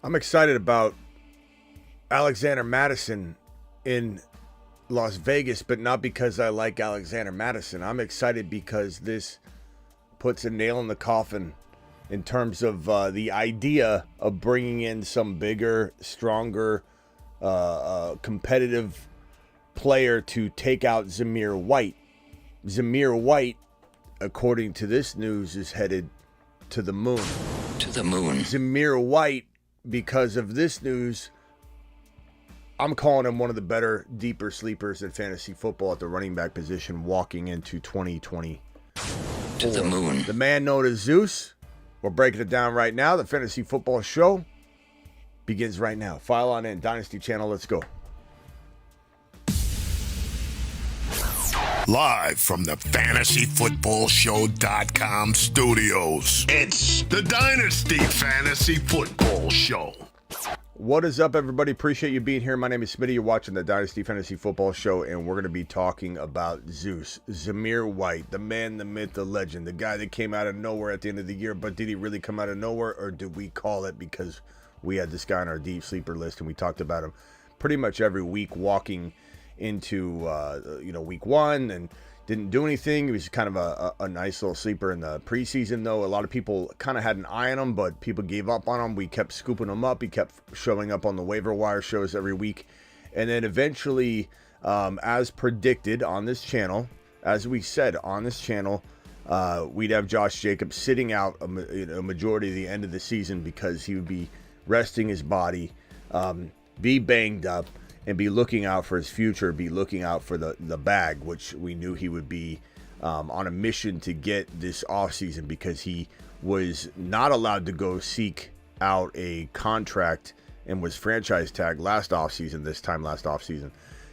I'm excited about Alexander Madison in Las Vegas, but not because I like Alexander Madison. I'm excited because this puts a nail in the coffin in terms of the idea of bringing in some bigger, stronger, competitive player to take out Zamir White. Zamir White, according to this news, is headed to the moon. To the moon. Zamir White, because of this news, I'm calling him one of the better, deeper sleepers in fantasy football at the running back position walking into 2020. To the moon. The man known as Zeus. We're breaking it down right now. The Fantasy Football Show begins right now. File on in. Dynasty channel. Let's go. Live from the FantasyFootballShow.com studios, it's the Dynasty Fantasy Football Show. What is up, everybody? Appreciate you being here. My name is Smitty. You're watching the Dynasty Fantasy Football Show, and we're going to be talking about Zeus, Zamir White, the man, the myth, the legend, the guy that came out of nowhere at the end of the year. But did he really come out of nowhere, or did we call it because we had this guy on our deep sleeper list and we talked about him pretty much every week walking into week one and didn't do anything. He was kind of a nice little sleeper in the preseason, though. A lot of people kind of had an eye on him, but people gave up on him. We kept scooping him up. He kept showing up on the waiver wire shows every week. And then eventually, as predicted on this channel, as we said on this channel, we'd have Josh Jacobs sitting out a majority of the end of the season because he would be resting his body, be banged up, and be looking out for his future, be looking out for the bag, which we knew he would be on a mission to get this offseason because he was not allowed to go seek out a contract and was franchise tagged last offseason.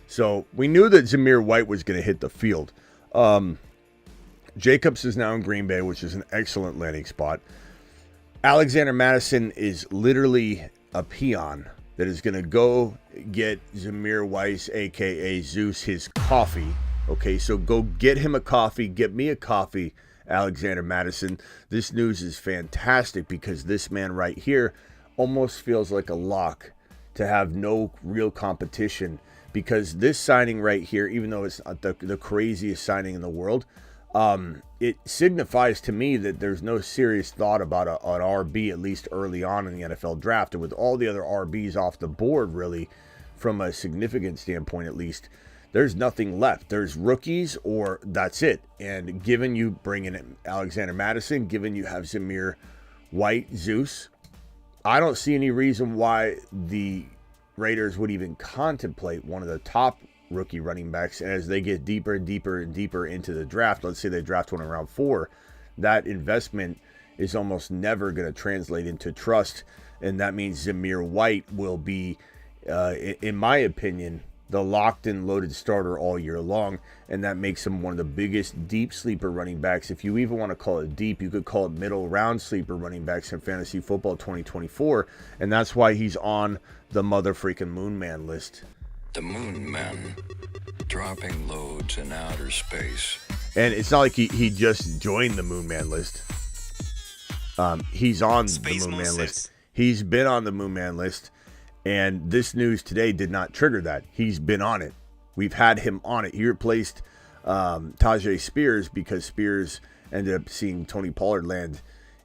So we knew that Zamir White was going to hit the field. Jacobs is now in Green Bay, which is an excellent landing spot. Alexander Madison is literally a peon that is going to go get Zamir White, a.k.a. Zeus, his coffee. Okay, so go get him a coffee. Get me a coffee, Alexander Madison. This news is fantastic because this man right here almost feels like a lock to have no real competition because this signing right here, even though it's the craziest signing in the world, it signifies to me that there's no serious thought about an RB, at least early on in the NFL draft. And with all the other RBs off the board, really, from a significant standpoint at least, there's nothing left. There's rookies or that's it. And given you bring in Alexander Madison, given you have Zamir White, Zeus, I don't see any reason why the Raiders would even contemplate one of the top rookie running backs as they get deeper and deeper and deeper into the draft. Let's say they draft one in round 4. That investment is almost never going to translate into trust, and that means Zamir White will be, in my opinion, the locked and loaded starter all year long, and that makes him one of the biggest deep sleeper running backs. If you even want to call it deep, you could call it middle round sleeper running backs in fantasy football 2024, and that's why he's on the mother freaking moon man list. The moon man, dropping loads in outer space. And it's not like he just joined the moon man list. He's on the moon man list. He's been on the moon man list. And this news today did not trigger that. He's been on it. We've had him on it. He replaced Tajay Spears because Spears ended up seeing Tony Pollard land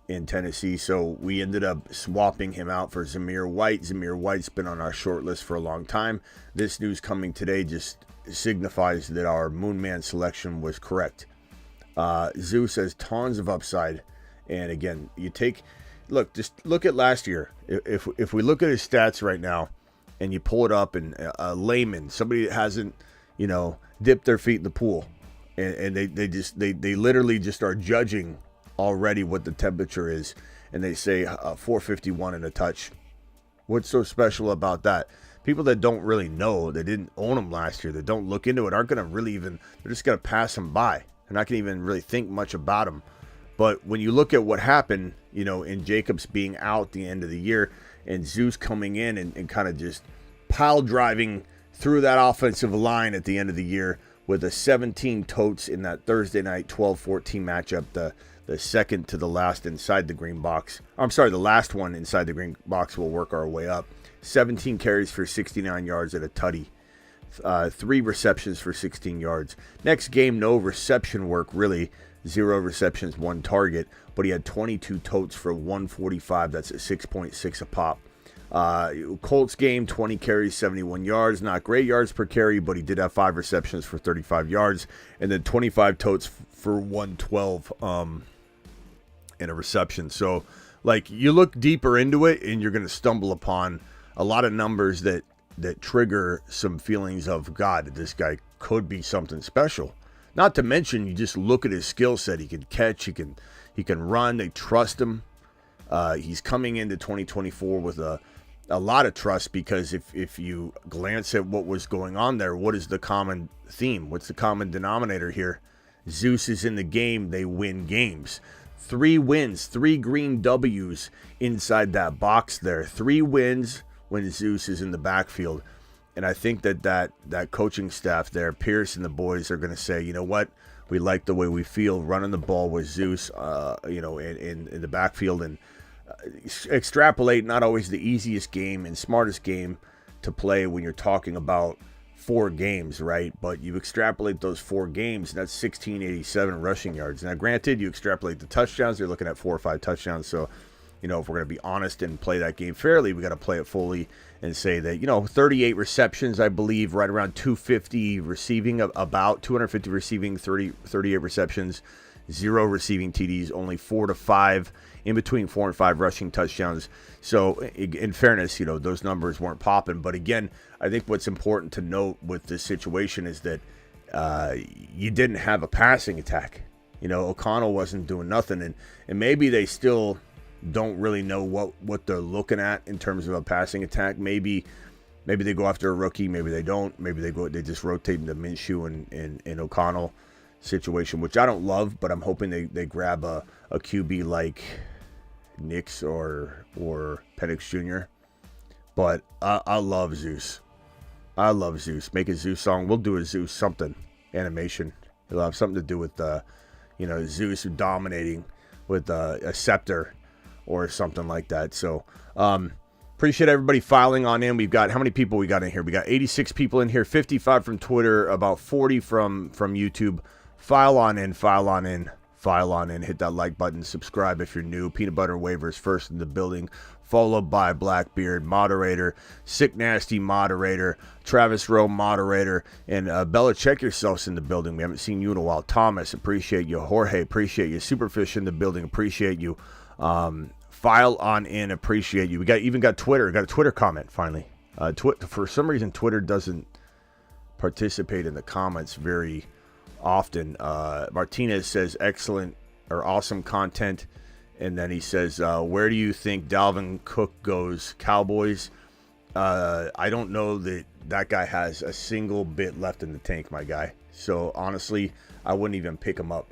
in Tennessee. So we ended up swapping him out for Zamir White. Zamir White's been on our short list for a long time. This news coming today just signifies that our moon man selection was correct. Zeus has tons of upside. And again, just look at last year. If we look at his stats right now and you pull it up, and a layman, somebody that hasn't, dipped their feet in the pool, and they literally just are judging already what the temperature is, and they say 451 and a touch. What's so special about that? People that don't really know, they didn't own him last year, that don't look into it, aren't going to really even, they're just going to pass him by. They're not going to even really think much about him. But when you look at what happened, in Jacobs being out the end of the year and Zeus coming in and kind of just pile driving through that offensive line at the end of the year with a 17 totes in that Thursday night 12-14 matchup, the the second to the last inside the green box. I'm sorry, the last one inside the green box. Will work our way up. 17 carries for 69 yards at a tutty. 3 receptions for 16 yards. Next game, no reception work, really. 0 receptions, 1 target. But he had 22 totes for 145. That's at 6.6 a pop. Colts game, 20 carries, 71 yards. Not great yards per carry, but he did have 5 receptions for 35 yards. And then 25 totes for 112 in a reception. So, like, you look deeper into it, and you're going to stumble upon a lot of numbers that trigger some feelings of, God, this guy could be something special. Not to mention, you just look at his skill set. He can catch, he can run. They trust him. He's coming into 2024 with a lot of trust, because if you glance at what was going on there, what is the common theme? What's the common denominator here? Zeus is in the game. They win games. 3 wins, 3 green W's inside that box there. 3 wins when Zeus is in the backfield. And I think that coaching staff there, Pierce and the boys, are going to say, you know what? We like the way we feel running the ball with Zeus, in the backfield, and extrapolate. Not always the easiest game and smartest game to play when you're talking about 4 games, right? But you extrapolate those 4 games, and that's 1687 rushing yards. Now, granted, you extrapolate the touchdowns, you're looking at 4 or 5 touchdowns. So, if we're going to be honest and play that game fairly, we got to play it fully and say that, 38 receptions, I believe, right around 250 receiving, about 250 receiving, 38 receptions, 0 receiving TDs, only 4 to 5, in between 4 and 5 rushing touchdowns. So, in fairness, those numbers weren't popping. But again, I think what's important to note with this situation is that you didn't have a passing attack. O'Connell wasn't doing nothing, and maybe they still don't really know what they're looking at in terms of a passing attack. Maybe they go after a rookie, maybe they don't. Maybe they just rotate into Minshew and O'Connell situation, which I don't love, but I'm hoping they grab a QB like Nix or Penix Jr. But I love Zeus. I love Zeus. Make a Zeus song. We'll do a Zeus something animation. It'll have something to do with Zeus dominating with a scepter or something like that. So appreciate everybody filing on in. We've got, how many people we got in here? We got 86 people in here, 55 from Twitter, about 40 from YouTube. File on in. Hit that like button. Subscribe if you're new. Peanut Butter Waivers first in the building, followed by Blackbeard moderator, Sick Nasty moderator, Travis Rowe moderator, and Bella, check yourselves in the building. We haven't seen you in a while. Thomas, appreciate you. Jorge, appreciate you. Superfish in the building, appreciate you. File on in, appreciate you. We even got Twitter. Got a Twitter comment finally. For some reason, Twitter doesn't participate in the comments very often. Martinez says excellent or awesome content, and then he says, where do you think Dalvin Cook goes? Cowboys? I don't know that guy has a single bit left in the tank, my guy. So honestly, I wouldn't even pick him up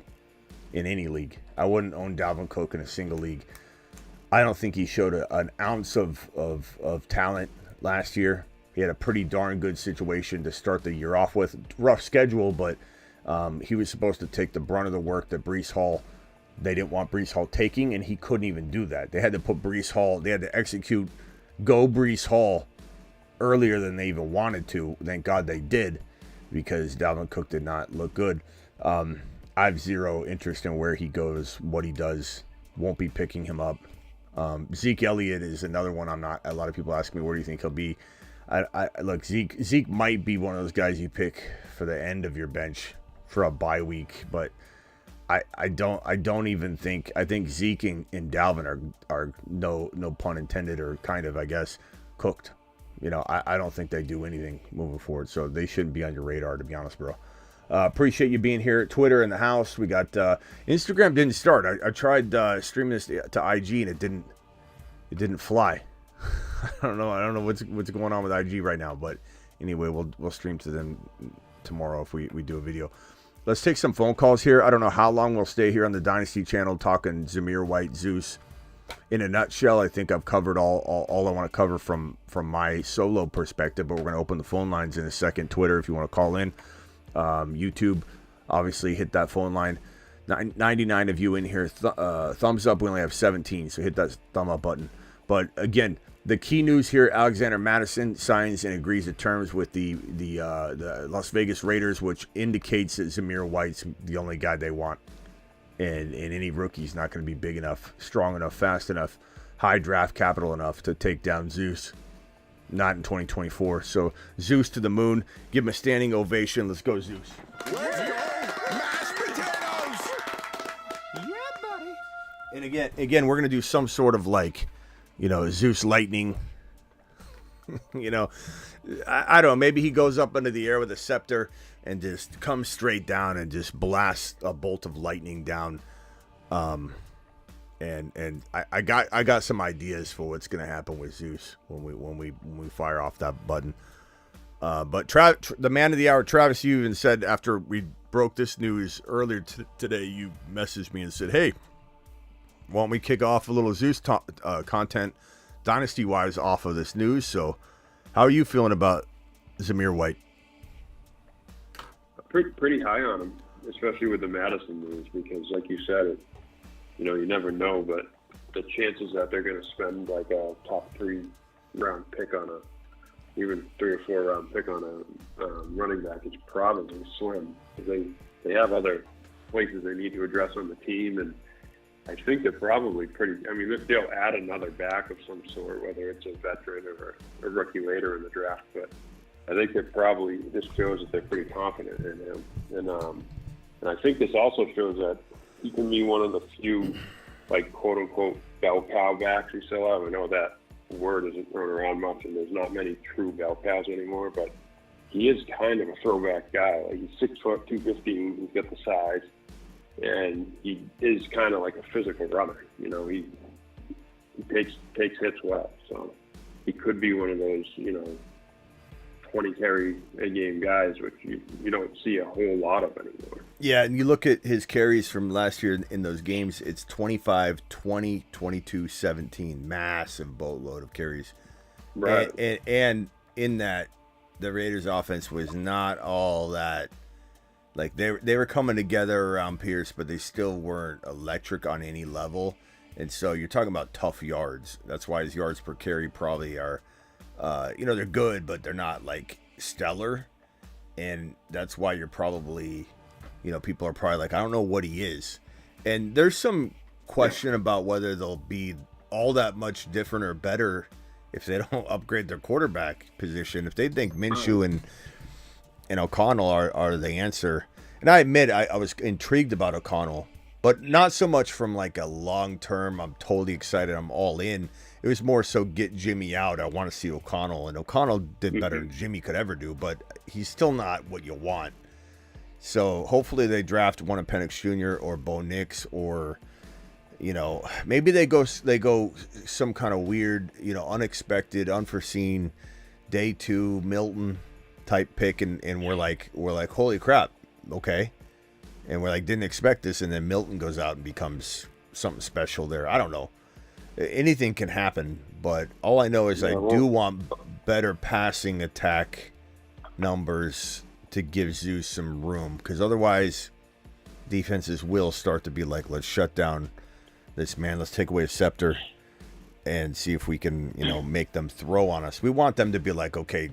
in any league. I wouldn't own Dalvin Cook in a single league. I don't think he showed an ounce of talent last year. He had a pretty darn good situation to start the year off with. Rough schedule, but he was supposed to take the brunt of the work that they didn't want Breece Hall taking, and he couldn't even do that. They had to put Breece Hall, they had to execute go Breece Hall earlier than they even wanted to. Thank God they did, because Dalvin Cook did not look good. I have zero interest in where he goes, what he does. Won't be picking him up. Zeke Elliott is another one. A lot of people ask me, where do you think he'll be? Look, Zeke might be one of those guys you pick for the end of your bench for a bye week, but I don't even think, I think Zeke and Dalvin are no pun intended, or kind of, I guess, cooked. I don't think they do anything moving forward, so they shouldn't be on your radar, to be honest, bro. Appreciate you being here. Twitter in the house. We got Instagram didn't start. I tried streaming this to IG, and it didn't fly. I don't know what's going on with IG right now, but anyway, we'll stream to them tomorrow if we do a video. Let's take some phone calls here. I don't know how long we'll stay here on the Dynasty channel talking Zamir White, Zeus. In a nutshell, I think I've covered all I want to cover from my solo perspective, but we're going to open the phone lines in a second. Twitter, if you want to call in. YouTube, obviously hit that phone line. 99 of you in here. Thumbs up. We only have 17, so hit that thumb up button. But again, the key news here: Alexander Mattison signs and agrees to terms with the Las Vegas Raiders, which indicates that Zamir White's the only guy they want, and any rookie's not going to be big enough, strong enough, fast enough, high draft capital enough to take down Zeus. Not in 2024. So Zeus to the moon. Give him a standing ovation. Let's go, Zeus. Let's go, mashed potatoes! Yeah, buddy. And again, we're gonna do some sort of like, Zeus lightning. I don't know. Maybe he goes up into the air with a scepter and just comes straight down and just blasts a bolt of lightning down. And I got some ideas for what's gonna happen with Zeus when we fire off that button. But the man of the hour, Travis, you even said after we broke this news earlier today, you messaged me and said, "Hey, why don't we kick off a little Zeus content, Dynasty wise, off of this news?" So, how are you feeling about Zamir White? Pretty high on him, especially with the Madison news, because like you said, you never know, but the chances that they're going to spend like a top 3 round pick on even 3 or 4 round pick on a running back is probably slim. They have other places they need to address on the team, and I think they're probably they'll add another back of some sort, whether it's a veteran or a rookie later in the draft, but I think this shows that they're pretty confident in him. And I think this also shows that he can be one of the few, like, quote-unquote, bell cow backs we still have. I know that word isn't thrown around much, and there's not many true bell cows anymore, but he is kind of a throwback guy. Like, he's 6 foot, 215, he's got the size, and he is kind of like a physical runner. He takes hits well, so he could be one of those, 20 carry a game guys, which you don't see a whole lot of anymore. Yeah, and you look at his carries from last year in those games, it's 25, 20, 22, 17. Massive boatload of carries. Right. And in that, the Raiders offense was not all that, like they were coming together around Pierce, but they still weren't electric on any level. And so you're talking about tough yards. That's why his yards per carry probably are, they're good, but they're not like stellar. And that's why you're probably, people are probably like, I don't know what he is. And there's some question about whether they'll be all that much different or better if they don't upgrade their quarterback position. If they think Minshew and O'Connell are the answer. And I admit I was intrigued about O'Connell, but not so much from like a long-term, I'm totally excited, I'm all in. It was more so get Jimmy out. I want to see O'Connell. And O'Connell did better than Jimmy could ever do, but he's still not what you want. So hopefully they draft one of Penix Jr. or Bo Nix, or, maybe they go some kind of weird, unexpected, unforeseen day 2 Milton type pick. And we're like, holy crap. Okay. And we're like, didn't expect this. And then Milton goes out and becomes something special there. I don't know. Anything can happen, but all I know is I do want better passing attack numbers to give Zeus some room, because otherwise defenses will start to be like, let's shut down this man, let's take away a scepter and see if we can, make them throw on us. We want them to be like, okay,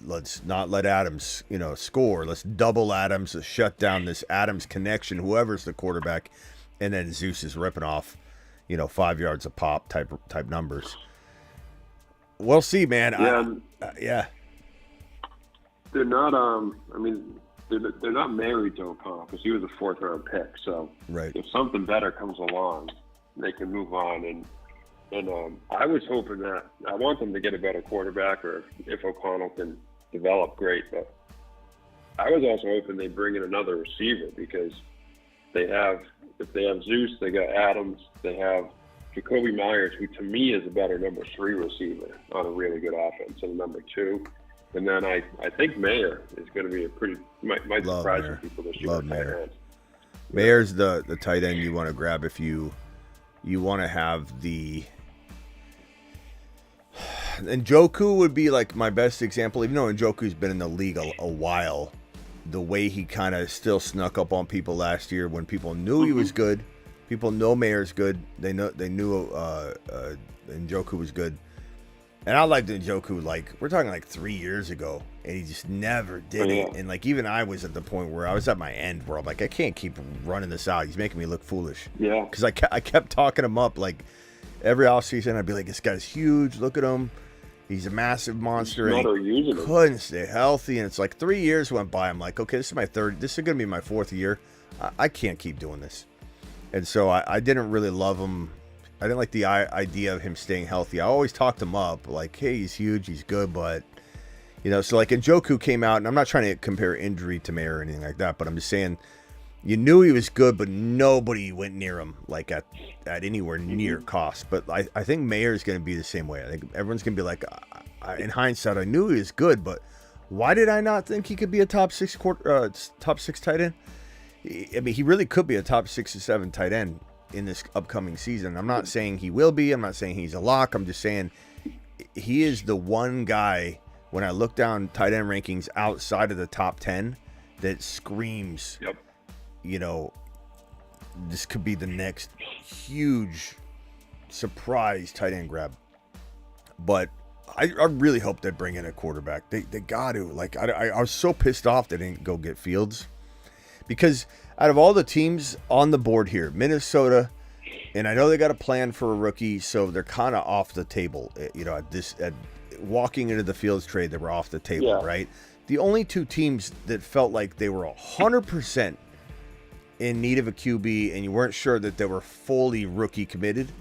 let's not let Adams, score. Let's double Adams, let's shut down this Adams connection, whoever's the quarterback, and then Zeus is ripping off 5 yards a pop type numbers. We'll see, man. Yeah. They're not. They're not married to O'Connell because he was a 4th round pick. So right. If something better comes along, they can move on. And I was hoping that I want them to get a better quarterback, or if O'Connell can develop, great. But I was also hoping they bring in another receiver, because if they have Zeus, they got Adams, they have Jacoby Myers, who to me is a better number 3 receiver on a really good offense, and number 2. And then I think Mayer is going to be might surprise some people this year. Love Mayer. Mayer's the tight end you want to grab if you want to have the. And Njoku would be like my best example, even though Njoku's been in the league a while. the way he kind of still snuck up on people last year when people knew he was good. People know Mayer's good. They knew Njoku was good. And I liked Njoku, like, we're talking like 3 years ago, and he just never did it. And, like, even I was at the point where I was at my end where I'm like, I can't keep running this out. He's making me look foolish. Yeah. Because I kept talking him up, like, every offseason. I'd be like, this guy's huge. Look at him. He's a massive monster. He's And he couldn't stay healthy. And it's like 3 years went by. I'm like, okay, this is going to be my fourth year. I can't keep doing this. And so I didn't really love him. I didn't like the idea of him staying healthy. I always talked him up, like, hey, he's huge, he's good, but, you know, so like Njoku came out, and I'm not trying to compare injury to Mayer or anything like that, but I'm just saying, you knew he was good, but nobody went near him, like at anywhere near cost. But I think Mayer is going to be the same way. I think everyone's going to be like, in hindsight, I knew he was good, but why did I not think he could be a top six tight end? I mean, he really could be a top 6 or 7 tight end in this upcoming season. I'm not saying he will be. I'm not saying he's a lock. I'm just saying he is the one guy, when I look down tight end rankings outside of the top 10, that screams, you know, this could be the next huge surprise tight end grab. But I really hope they bring in a quarterback. They got to. Like, I was so pissed off they didn't go get Fields. Because out of all the teams on the board here, Minnesota, and I know they got a plan for a rookie, so they're kind of off the table. You know, at walking into the Fields trade, they were off the table, right? The only two teams that felt like they were 100% in need of a QB, and you weren't sure that they were fully rookie committed,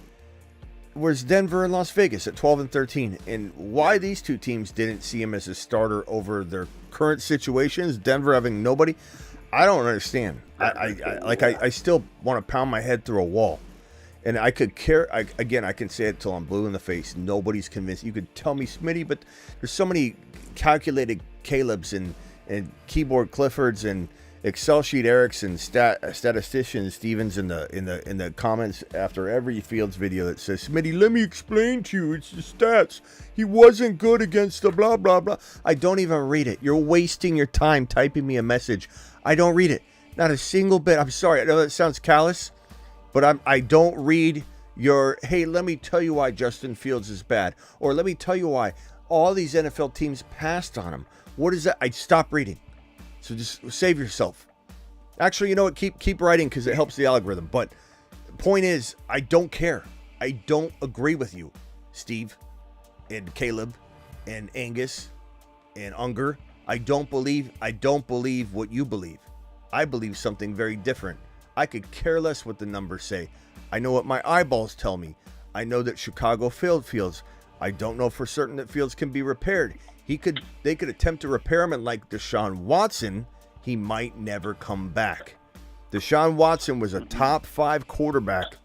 was Denver and Las Vegas at 12 and 13. And why these two teams didn't see him as a starter over their current situations, Denver having nobody, I don't understand. I still want to pound my head through a wall. And I could care. I can say it till I'm blue in the face. Nobody's convinced. You could tell me, Smitty, but there's so many calculated Caleb's and keyboard Cliffords and Excel sheet Erics and statistician Stevens in the comments after every Fields video that says, Smitty, let me explain to you. It's the stats. He wasn't good against the blah blah blah. I don't even read it. You're wasting your time typing me a message. I don't read it. Not a single bit. I'm sorry. I know that sounds callous, but I don't read your, hey, let me tell you why Justin Fields is bad. Or let me tell you why all these NFL teams passed on him. What is that? I stop reading. So just save yourself. Actually, you know what? Keep writing because it helps the algorithm. But the point is, I don't care. I don't agree with you, Steve and Caleb and Angus and Unger. I don't believe what you believe. I believe something very different. I could care less what the numbers say. I know what my eyeballs tell me. I know that Chicago failed Fields. I don't know for certain that Fields can be repaired. They could attempt to repair him, and like Deshaun Watson, he might never come back. Deshaun Watson was a top 5 quarterback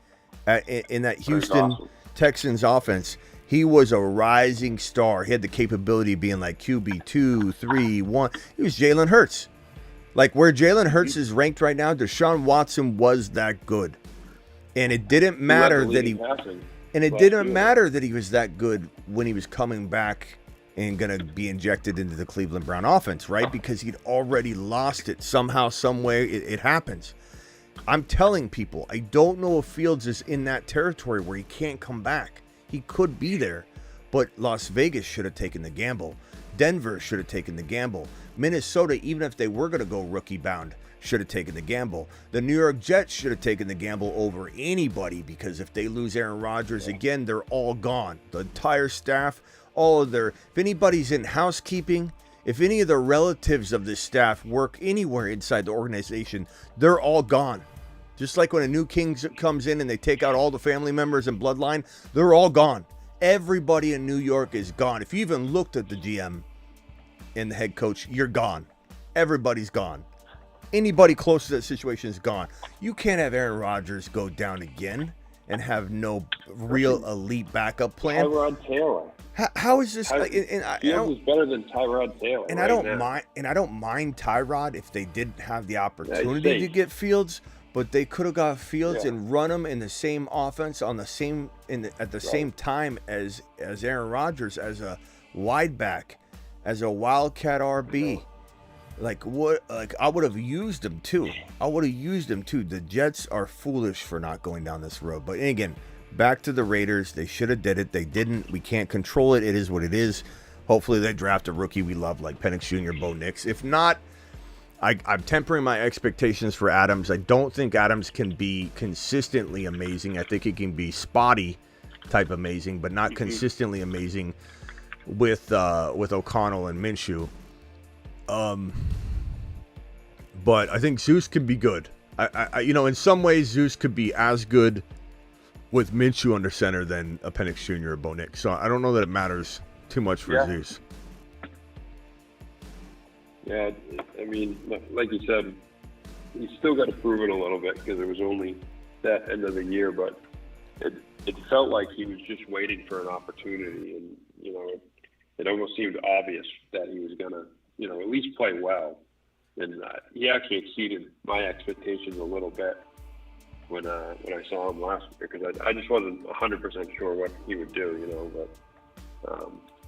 in that Houston Texans offense. He was a rising star. He had the capability of being like QB 2, 3, 1. He was Jalen Hurts. Like where Jalen Hurts is ranked right now, Deshaun Watson was that good. And it didn't matter that he was that good when he was coming back and going to be injected into the Cleveland Brown offense, right? Because he'd already lost it somehow, some way. It happens. I'm telling people, I don't know if Fields is in that territory where he can't come back. He could be there, but Las Vegas should have taken the gamble. Denver should have taken the gamble. Minnesota, even if they were going to go rookie bound, should have taken the gamble. The New York Jets should have taken the gamble over anybody, because if they lose Aaron Rodgers again, they're all gone. The entire staff, if anybody's in housekeeping, if any of the relatives of this staff work anywhere inside the organization, they're all gone. Just like when a new king comes in and they take out all the family members and bloodline, they're all gone. Everybody in New York is gone. If you even looked at the GM and the head coach, you're gone. Everybody's gone. Anybody close to that situation is gone. You can't have Aaron Rodgers go down again and have no real elite backup plan. Tyrod Taylor. How is this? Fields is better than Tyrod Taylor. And I don't mind Tyrod if they did have the opportunity to get Fields, but they could have got Fields and run him in the same offense at the same time as Aaron Rodgers as a wide back, as a wildcat RB. Like what? Like I would have used him too. The Jets are foolish for not going down this road. But again, back to the Raiders. They should have did it. They didn't. We can't control it. It is what it is. Hopefully they draft a rookie we love like Penix Jr., Bo Nix. If not, I'm tempering my expectations for Adams. I don't think Adams can be consistently amazing. I think he can be spotty type amazing, but not consistently amazing with O'Connell and Minshew. But I think Zeus could be good. I in some ways Zeus could be as good with Minshew under center than a Penix Jr. or Bo Nix. So I don't know that it matters too much for Zeus. Yeah, I mean, like you said, he's still got to prove it a little bit because it was only that end of the year, but it felt like he was just waiting for an opportunity, and it almost seemed obvious that he was gonna at least play well, and he actually exceeded my expectations a little bit when I saw him last year because I just wasn't 100% sure what he would do, but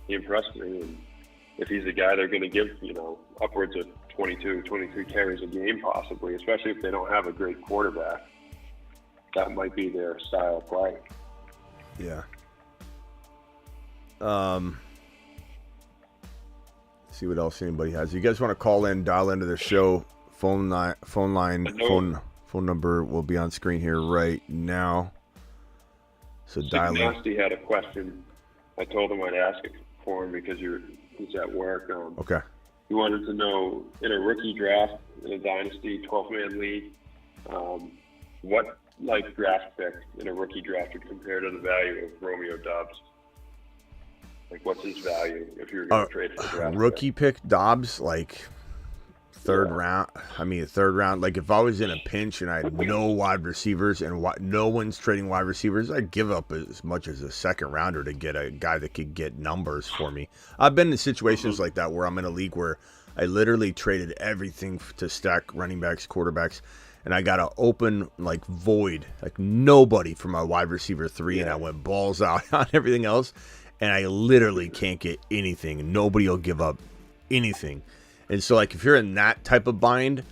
he impressed me, and if he's a guy they're going to give upwards of 22, 23 carries a game possibly, especially if they don't have a great quarterback, that might be their style of play. Yeah. See what else anybody has. You guys want to call in, dial into the show, phone number will be on screen here right now. So dial in. Dynasty had a question. I told him I'd ask it for him because he's at work. Okay. He wanted to know, in a rookie draft, in a Dynasty 12-man league, what draft pick in a rookie draft would compare to the value of Romeo Doubs? Like, what's his value if you're going to trade for the draft? Rookie pick Dobbs, third round. I mean, third round. Like, if I was in a pinch and I had no wide receivers and no one's trading wide receivers, I'd give up as much as a second rounder to get a guy that could get numbers for me. I've been in situations like that where I'm in a league where I literally traded everything to stack running backs, quarterbacks, and I got an open, void, nobody for my wide receiver 3, and I went balls out on everything else. And I literally can't get anything. Nobody will give up anything. And so, if you're in that type of bind,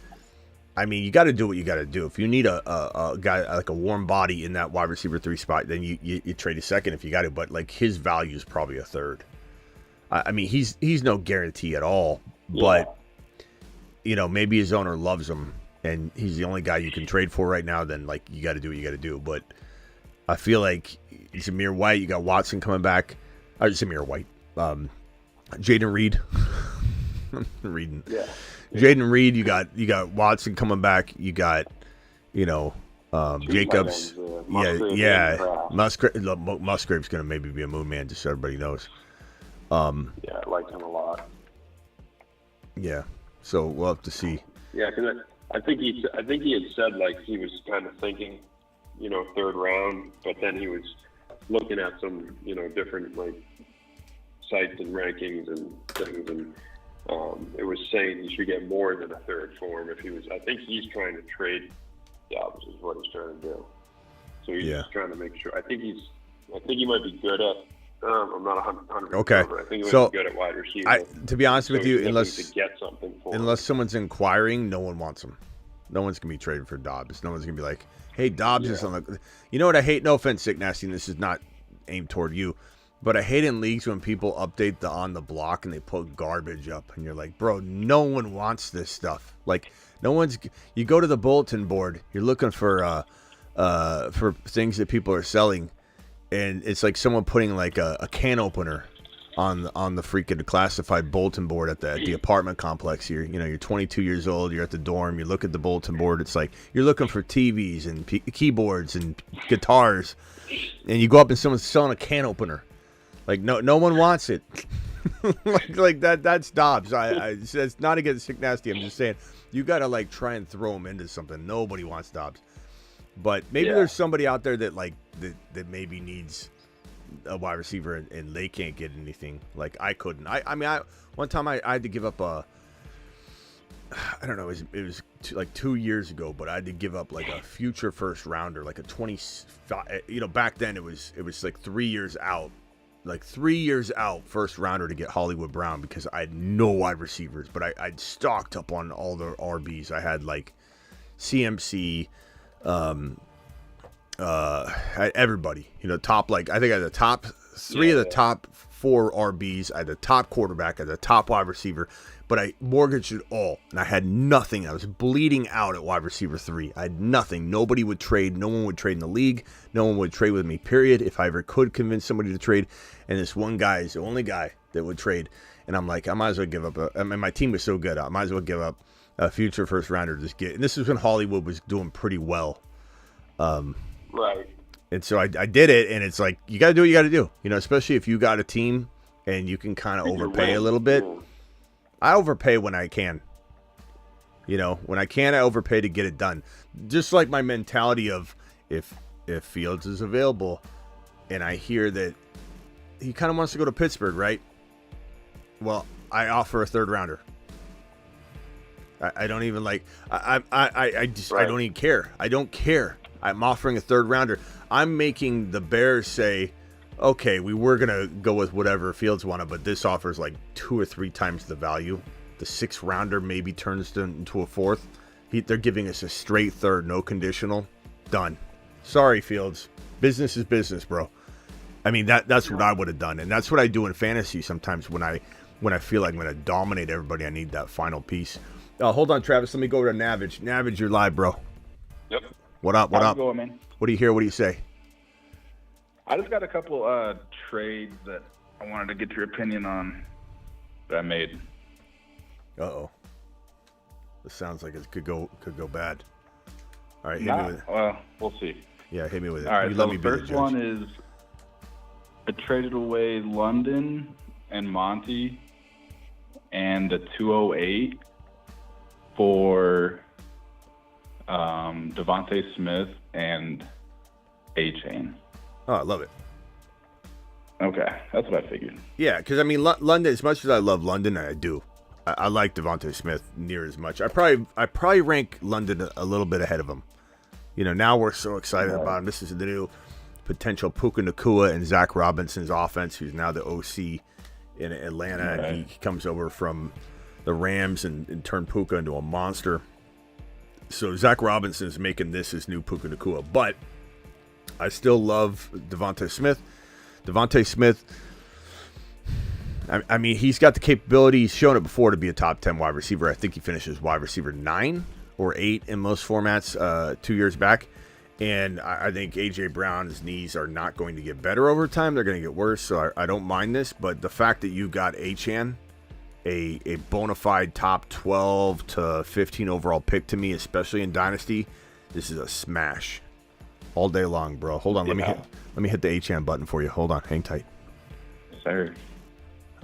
I mean, you got to do what you got to do. If you need a guy, like a warm body in that wide receiver 3 spot, then you trade a second if you got to. But, his value is probably a third. I mean, he's no guarantee at all. But, maybe his owner loves him, and he's the only guy you can trade for right now. Then, you got to do what you got to do. But I feel like Zamir White, you got Watson coming back. Zamir White, Jaden Reed. I'm reading. Yeah. Jaden Reed, you got Watson coming back. You got, Jacobs. Musgrave's going to maybe be a moon man, just so everybody knows. I like him a lot. Yeah. So we'll have to see. Yeah, because I think he had said he was kind of thinking, third round, but then he was looking at some, different sites and rankings and things, and it was saying he should get more than a third for him if he was. I think he's trying to trade Dobbs is what he's trying to do. So he's just trying to make sure. I think he might be good at. I'm not 100%. Okay. I think he might be good at wide receiver. To be honest with you, unless someone's inquiring, no one wants him. No one's gonna be traded for Dobbs. No one's gonna be like, hey, Dobbs is on the. You know what I hate? No offense, Sick Nasty. And this is not aimed toward you, but I hate in leagues when people update the on the block and they put garbage up, and you're like, bro, no one wants this stuff. No one's. You go to the bulletin board, you're looking for things that people are selling, and it's like someone putting a can opener on the freaking classified bulletin board at the apartment complex. You're 22 years old. You're at the dorm. You look at the bulletin board. It's like you're looking for TVs and keyboards and guitars, and you go up and someone's selling a can opener. No one wants it. That's Dobbs. It's not against Sick Nasty. I'm just saying you got to try and throw him into something. Nobody wants Dobbs, but maybe there's somebody out there that that maybe needs a wide receiver and they can't get anything. I couldn't. One time I had to give up I don't know, it was 2 years ago, but I had to give up a future first rounder, a 25, back then it was 3 years out, like 3 years out, first rounder to get Hollywood Brown because I had no wide receivers, but I'd stocked up on all the RBs. I had like CMC, everybody, top, like I think I had the top three of the top 4 RBs. I had the top quarterback, I had the top wide receiver, but I mortgaged it all, and I had nothing. I was bleeding out at wide receiver 3. I had nothing. Nobody would trade. No one would trade in the league. No one would trade with me, period, if I ever could convince somebody to trade. And this one guy is the only guy that would trade. And I'm like, I might as well give up. My team was so good, I might as well give up a future first rounder to just get. And this is when Hollywood was doing pretty well. Right. And so I did it, and it's like, you got to do what you got to do. Especially if you got a team and you can kind of overpay a little bit. I overpay when I can. When I can, I overpay to get it done. Just like my mentality of if Fields is available and I hear that he kind of wants to go to Pittsburgh, right? Well, I offer a third rounder. I don't even like, I don't even care. I don't care. I'm offering a third rounder. I'm making the Bears say, okay, we were going to go with whatever Fields wanted, but this offers like 2 or 3 times the value. The 6th rounder maybe turns into a 4th. They're giving us a straight third, no conditional. Done. Sorry, Fields. Business is business, bro. I mean, that's what I would have done. And that's what I do in fantasy sometimes when I feel like I'm going to dominate everybody. I need that final piece. Hold on, Travis. Let me go over to Navage. Navage, you're live, bro. Yep. What up? What How's up? it going, man? What do you hear? What do you say? I just got a couple trades that I wanted to get your opinion on that I made. Uh-oh. This sounds like it could go bad. All right, hit me with it. Well, we'll see. Yeah, hit me with it. All right, You so let me the be the first judge. one is I traded away London and Monty and the 208 for Devontae Smith and A-Chain. Oh, I love it. Okay, that's what I figured. Yeah, because, I mean, London, as much as I love London, and I do, I like Devontae Smith near as much. I probably rank London a little bit ahead of him. Now we're so excited about him. This is the new potential Puka Nacua and Zach Robinson's offense, who's now the OC in Atlanta. Right. And he comes over from the Rams and turned Puka into a monster. So Zach Robinson is making this his new Puka Nacua. But I still love Devontae Smith. Devontae Smith, I mean, he's got the capability. He's shown it before to be a top 10 wide receiver. I think he finishes wide receiver 9 or 8 in most formats 2 years back. And I think A.J. Brown's knees are not going to get better over time. They're going to get worse, so I don't mind this. But the fact that you got Achane, a bona fide top 12 to 15 overall pick to me, especially in Dynasty, this is a smash all day long, bro. Hold on, let me hit the Achane button for you. Hold on, hang tight. Sir.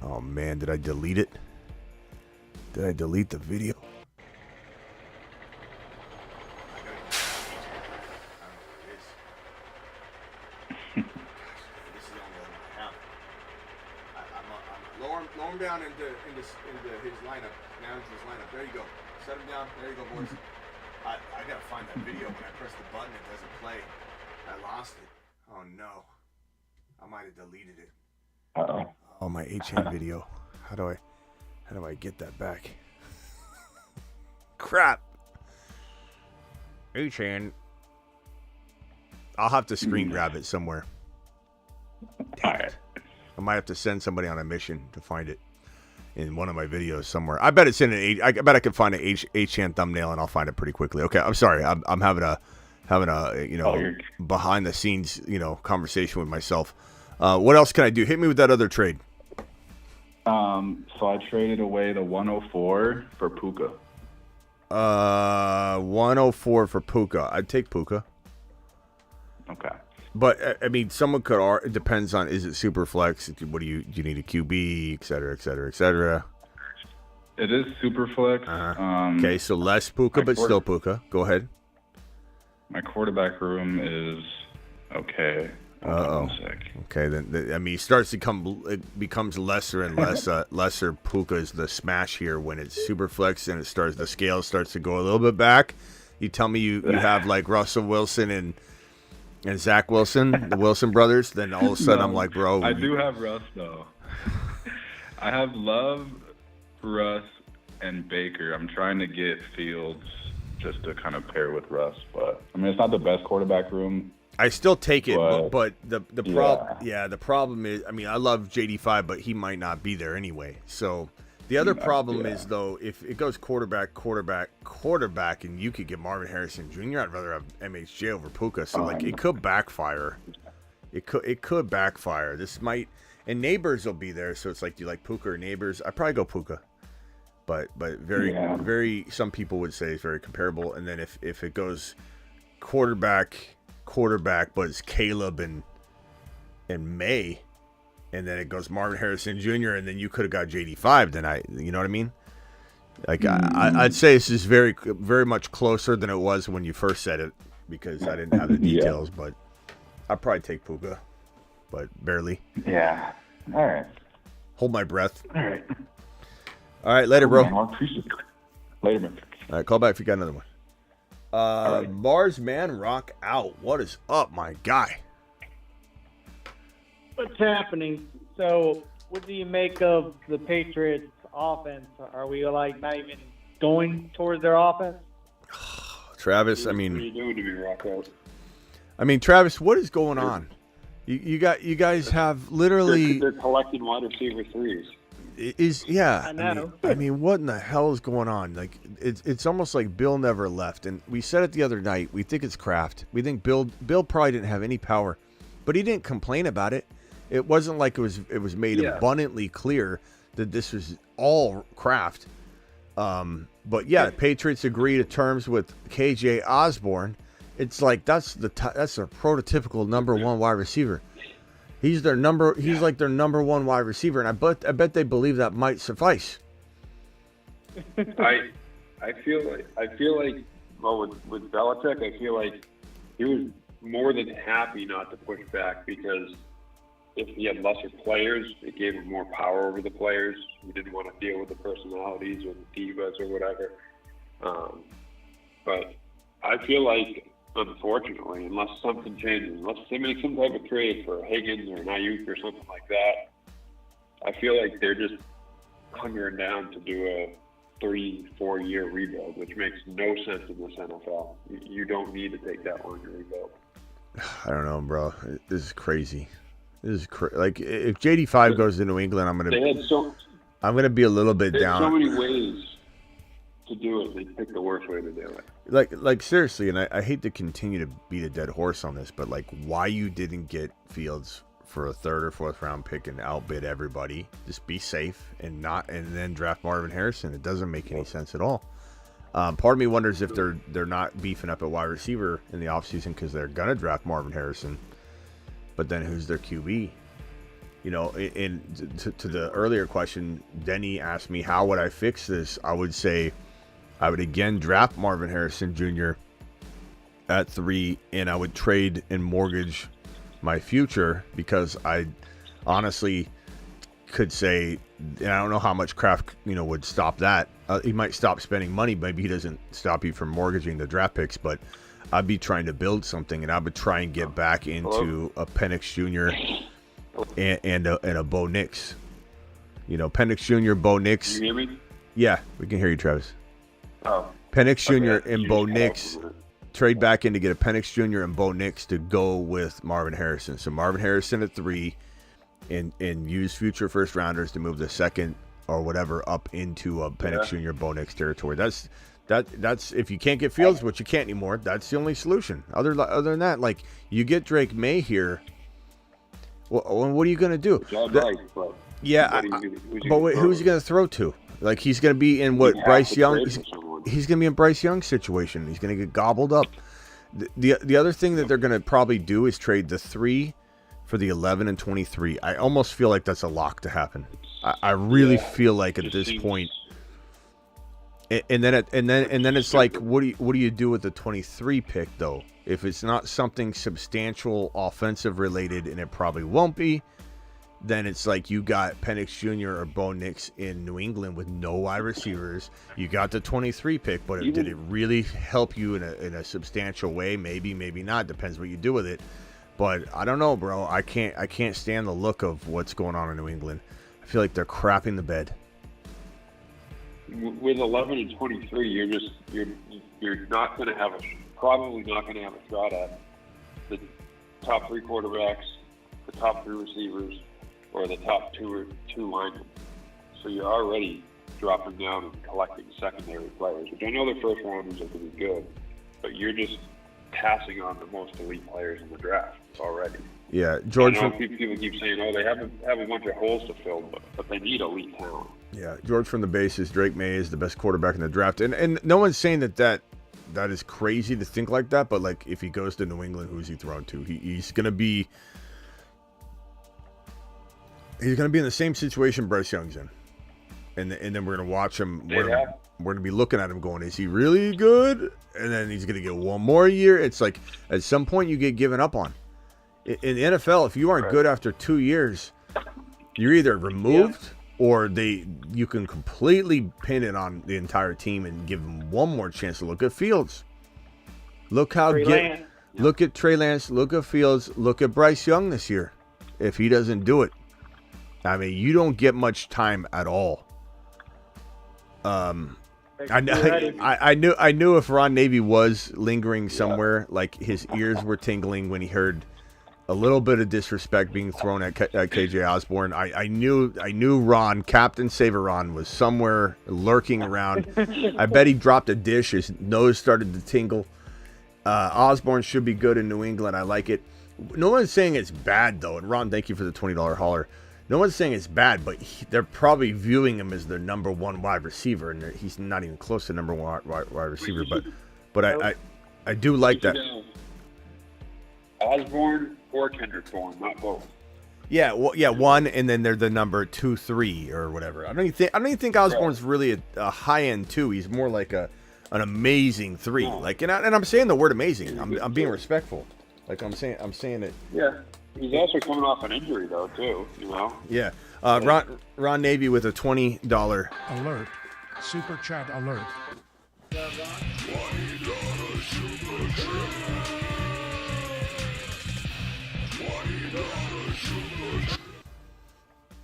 Oh, man, did I delete it? Did I delete the video? Lower him down into his lineup, manager's lineup. There you go. Set him down. There you go, boys. I gotta find that video. When I press the button, it doesn't play. I lost it. Oh no. I might have deleted it. Uh-oh. Oh, my H-Chain video. How do I get that back? Crap. H-Chain. I'll have to screen grab it somewhere. All right. I might have to send somebody on a mission to find it in one of my videos somewhere. I bet it's in I bet I can find an H-Chan thumbnail and I'll find it pretty quickly. Okay, I'm sorry. I'm having a behind the scenes conversation with myself. What else can I do? Hit me with that other trade. So I traded away the 104 for Puka. 104 for Puka. I'd take Puka. Okay. But I mean, someone could. It depends on, is it super flex? What do you need a QB, et cetera, et cetera, et cetera. It is super flex. Okay, so less Puka, but still Puka. Go ahead. My quarterback room is okay. Uh-oh. Okay, then I mean, it becomes lesser and less. Lesser Puka is the smash here when it's super flex and the scale starts to go a little bit back. You tell me you have like Russell Wilson and Zach Wilson, the Wilson brothers, then all of a sudden I'm like, bro. I do have Russ, though. I have Love, Russ, and Baker. I'm trying to get Fields just to kind of pair with Russ. But, I mean, it's not the best quarterback room. I still take it, but the yeah. the problem is, I mean, I love JD5, but he might not be there anyway. So the other problem is, though, if it goes quarterback, and you could get Marvin Harrison Jr., I'd rather have MHJ over Puka. So it could backfire. It could backfire. This might, and Neighbors will be there. So it's like, do you like Puka or Neighbors? I probably go Puka, but very some people would say it's very comparable. And then if it goes quarterback, but it's Caleb and May, and then it goes Marvin Harrison Jr., and then you could have got JD5. Then you know what I mean? Like I'd say this is very, very much closer than it was when you first said it, because I didn't have the details. But I'd probably take Puka, but barely. Yeah. All right. Hold my breath. All right, later, bro. Man, I appreciate it. Later, man. All right, call back if you got another one. Right. Mars Man Rock out. What is up, my guy? What's happening? So, what do you make of the Patriots' offense? Are we like not even going towards their offense? Travis, I What are mean, you doing to be rock out? Travis, what is going on? You guys have literally They're collecting wide receiver threes. I know. I mean, what in the hell is going on? Like, it's almost like Bill never left. And we said it the other night. We think it's Kraft. We think Bill probably didn't have any power, but he didn't complain about it. It wasn't like it was made abundantly clear that this was all Kraft. But yeah, the Patriots agree to terms with KJ Osborne. It's like that's their prototypical number one wide receiver. He's like their number one wide receiver, and I bet they believe that might suffice. I feel like well, with Belichick, I feel like he was more than happy not to push back, because if he had lesser players, it gave him more power over the players. He didn't want to deal with the personalities or the divas or whatever. But I feel like, unfortunately, unless something changes, unless they make some type of trade for Higgins or an Ayuk or something like that, I feel like they're just hunkering down to do a 3-4 year rebuild, which makes no sense in this NFL. You don't need to take that long to rebuild. I don't know, bro. This is crazy. Like, if JD5 goes to New England, I'm gonna be a little bit down. So many ways to do it. They picked the worst way to do it. Like seriously, and I hate to continue to beat a dead horse on this, but like, why you didn't get Fields for a 3rd or 4th round pick and outbid everybody? Just be safe and then draft Marvin Harrison. It doesn't make any sense at all. Part of me wonders if they're not beefing up at wide receiver in the offseason because they're gonna draft Marvin Harrison. But then who's their QB? You know, to the earlier question, Denny asked me, how would I fix this? I would say I would again draft Marvin Harrison Jr. at 3, and I would trade and mortgage my future, because I honestly could say, and I don't know how much Kraft, would stop that. He might stop spending money. Maybe he doesn't stop you from mortgaging the draft picks, but I'd be trying to build something, and I would try and get back into a Penix Jr. and a Bo Nix. Penix Jr., Bo Nix. Can you hear me? Yeah, we can hear you, Travis. Oh. Penix Jr. and Bo Nix. Trade back in to get a Penix Jr. and Bo Nix to go with Marvin Harrison. So Marvin Harrison at 3, and use future first rounders to move the 2nd or whatever up into a Penix Jr. Bo Nix territory. That's if you can't get Fields, which you can't anymore, that's the only solution. Other than that, like, you get Drake May here. Well, what are you going to do? But who's he going to throw to? Like, he's going to be in what Bryce Young. He's going to be in Bryce Young's situation. He's going to get gobbled up. The other thing that they're going to probably do is trade the 3 for the 11 and 23. I almost feel like that's a lock to happen. I really feel like at this point. And then it's like, what do you do with the 23 pick though? If it's not something substantial offensive related, and it probably won't be, then it's like you got Penix Jr. or Bo Nix in New England with no wide receivers. You got the 23 pick, but did it really help you in a substantial way? Maybe, maybe not. Depends what you do with it. But I don't know, bro. I can't stand the look of what's going on in New England. I feel like they're crapping the bed. With 11 and 23, you're not going to have probably not going to have a shot at the top 3 quarterbacks, the top 3 receivers, or the top two linemen. So you're already dropping down and collecting secondary players, which I know the first rounders are going to be good, but you're just passing on the most elite players in the draft already. Yeah, George. I know people keep saying, "Oh, they have a bunch of holes to fill," but they need elite talent. Yeah, George from the bases. Drake May is the best quarterback in the draft, and no one's saying that is crazy to think like that. But like, if he goes to New England, who's he thrown to? He's gonna be in the same situation Bryce Young's in, and then we're gonna watch him. We're gonna be looking at him, going, "Is he really good?" And then he's gonna get one more year. It's like at some point you get given up on. In the NFL, if you aren't good after 2 years, you're either removed or you can completely pin it on the entire team and give them one more chance to look at Fields. Look at Trey Lance, look at Fields, look at Bryce Young this year. If he doesn't do it, I mean, you don't get much time at all. I knew if Ron Navy was lingering somewhere, like his ears were tingling when he heard a little bit of disrespect being thrown at KJ Osborne. I knew Ron, Captain Saver Ron, was somewhere lurking around. I bet he dropped a dish. His nose started to tingle. Osborne should be good in New England. I like it. No one's saying it's bad, though. And Ron, thank you for the $20 holler. No one's saying it's bad, but they're probably viewing him as their number one wide receiver, and he's not even close to number one wide receiver. But I do like that. Osborne or Kendrick Bourne, not both. Yeah, well, yeah, one, and then they're the number 2, 3, or whatever. I don't even think Osborne's really a high end 2. He's more like an amazing 3. No. Like, and I'm saying the word amazing. I'm being respectful. Like I'm saying it. Yeah, he's also coming off an injury though too. You know. Yeah. Ron Navy with a $20 alert. Super chat alert.